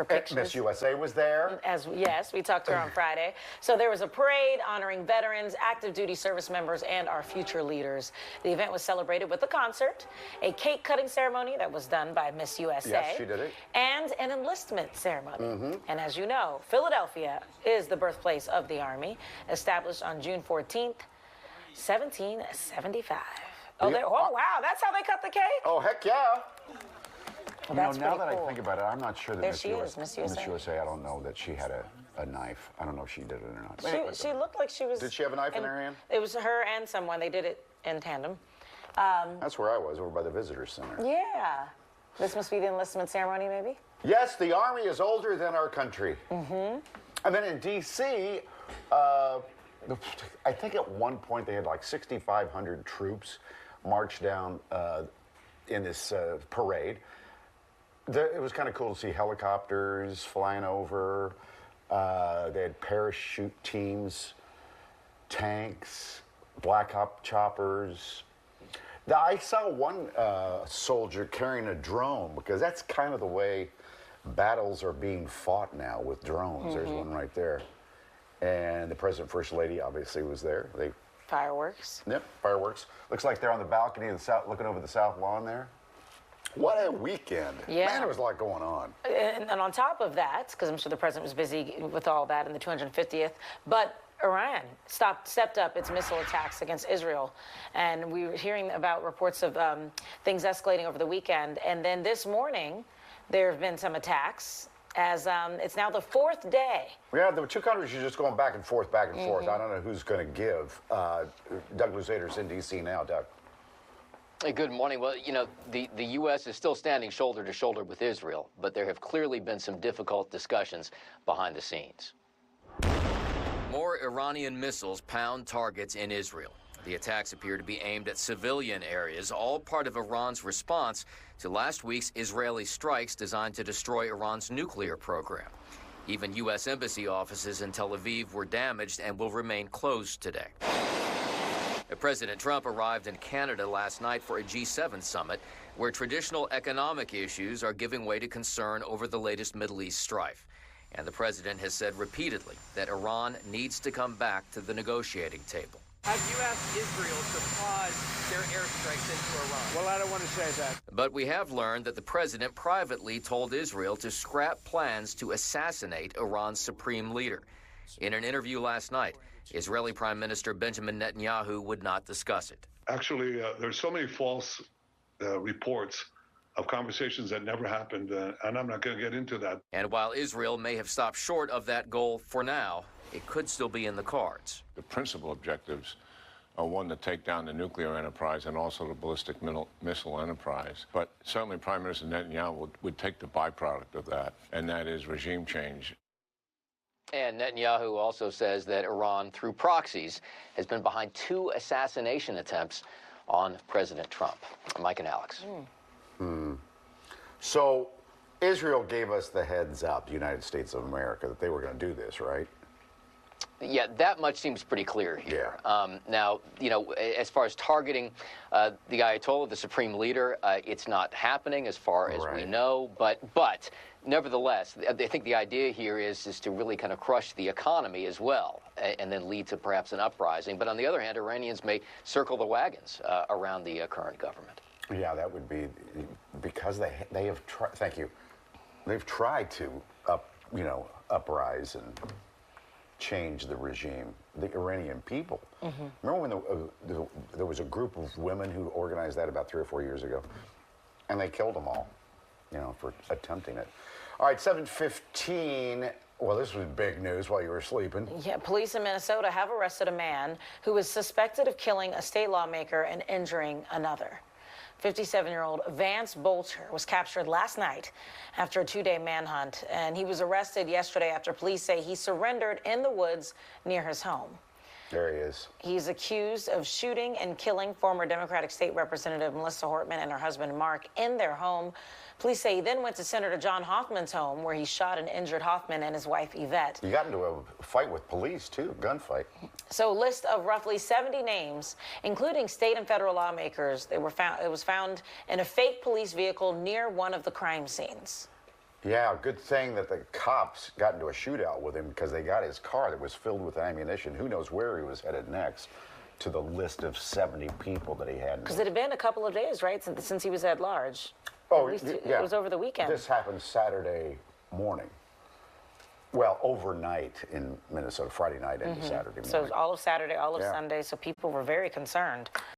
for pictures. Miss USA was there. Yes, we talked to her on Friday. So there was a parade honoring veterans, active duty service members, and our future leaders. The event was celebrated with a concert, a cake cutting ceremony that was done by Miss USA. Yes, she did it. And an enlistment ceremony. And as you know, Philadelphia is the birthplace of the Army, established on June 14th, 1775. Oh, wow, that's how they cut the cake? Oh, heck yeah. Well, that's now that cool. I think about it, I'm not sure that There Miss she is, Miss USA. Miss USA, I don't know that she had a knife. I don't know if she did it or not. She looked like she was... Did she have a knife in her hand? It was her and someone. They did it in tandem. That's where I was, over by the visitor center. Yeah. This must be the enlistment ceremony, maybe? Yes, the Army is older than our country. And then in D.C., I think at one point they had like 6,500 troops march down in this parade. It was kind of cool to see helicopters flying over. They had parachute teams, tanks, Black Hawk choppers. I saw one soldier carrying a drone, because that's kind of the way battles are being fought now, with drones. There's one right there. And the President First Lady obviously was there. Fireworks. Yep, fireworks. Looks like they're on the balcony of the south, looking over the south lawn there. What a weekend. Yeah. Man, there was a lot going on. And on top of that, because I'm sure the president was busy with all that in the 250th, but Iran stepped up its missile attacks against Israel. And we were hearing about reports of things escalating over the weekend. And then this morning, there have been some attacks, as it's now the fourth day. Yeah, the two countries are just going back and forth, back and forth. I don't know who's going to give. Doug Luzader's in D.C. now. Doug. Hey, good morning. Well, you know, the U.S. is still standing shoulder to shoulder with Israel, but there have clearly been some difficult discussions behind the scenes. More Iranian missiles pound targets in Israel. The attacks appear to be aimed at civilian areas, all part of Iran's response to last week's Israeli strikes designed to destroy Iran's nuclear program. Even U.S. embassy offices in Tel Aviv were damaged and will remain closed today. President Trump arrived in Canada last night for a G7 summit where traditional economic issues are giving way to concern over the latest Middle East strife. And the president has said repeatedly that Iran needs to come back to the negotiating table. Have you asked Israel to pause their airstrikes into Iran? Well, I don't want to say that. But we have learned that the president privately told Israel to scrap plans to assassinate Iran's supreme leader. In an interview last night, Israeli Prime Minister Benjamin Netanyahu would not discuss it. Actually, there's so many false reports of conversations that never happened, and I'm not going to get into that. And while Israel may have stopped short of that goal for now, it could still be in the cards. The principal objectives are, one, to take down the nuclear enterprise and also the ballistic missile enterprise. But certainly Prime Minister Netanyahu would take the byproduct of that, and that is regime change. And Netanyahu also says that Iran, through proxies, has been behind 2 assassination attempts on President Trump. Mike and Alex. So Israel gave us the heads up, the United States of America, that they were going to do this, right? Yeah, that much seems pretty clear here. Yeah. Now, you know, as far as targeting the Ayatollah, the supreme leader, it's not happening as far as we know. But nevertheless, I think the idea here is to really kind of crush the economy as well, and then lead to perhaps an uprising. But on the other hand, Iranians may circle the wagons around the current government. Yeah, that would be because they have tried. Thank you. They've tried to uprise and change the regime, the Iranian people. Remember when there was a group of women who organized that about 3 or 4 years ago, and they killed them all, for attempting it. All right, 7:15. Well, this was big news while you were sleeping. Yeah, police in Minnesota have arrested a man who is suspected of killing a state lawmaker and injuring another. 57-year-old Vance Bolter was captured last night after a 2-day manhunt, and he was arrested yesterday after police say he surrendered in the woods near his home. There he is. He's accused of shooting and killing former Democratic State Representative Melissa Hortman and her husband Mark in their home. Police say he then went to Senator John Hoffman's home, where he shot and injured Hoffman and his wife Yvette. He got into a fight with police too, gunfight. So a list of roughly 70 names, including state and federal lawmakers, it was found in a fake police vehicle near one of the crime scenes. Yeah, good thing that the cops got into a shootout with him because they got his car that was filled with ammunition. Who knows where he was headed next to the list of 70 people that he had. Because it had been a couple of days, right, since he was at large. Oh, At least yeah. It was over the weekend. This happened Saturday morning. Well, overnight in Minnesota, Friday night into Saturday morning. So all of Saturday, all of Yeah. Sunday, so people were very concerned.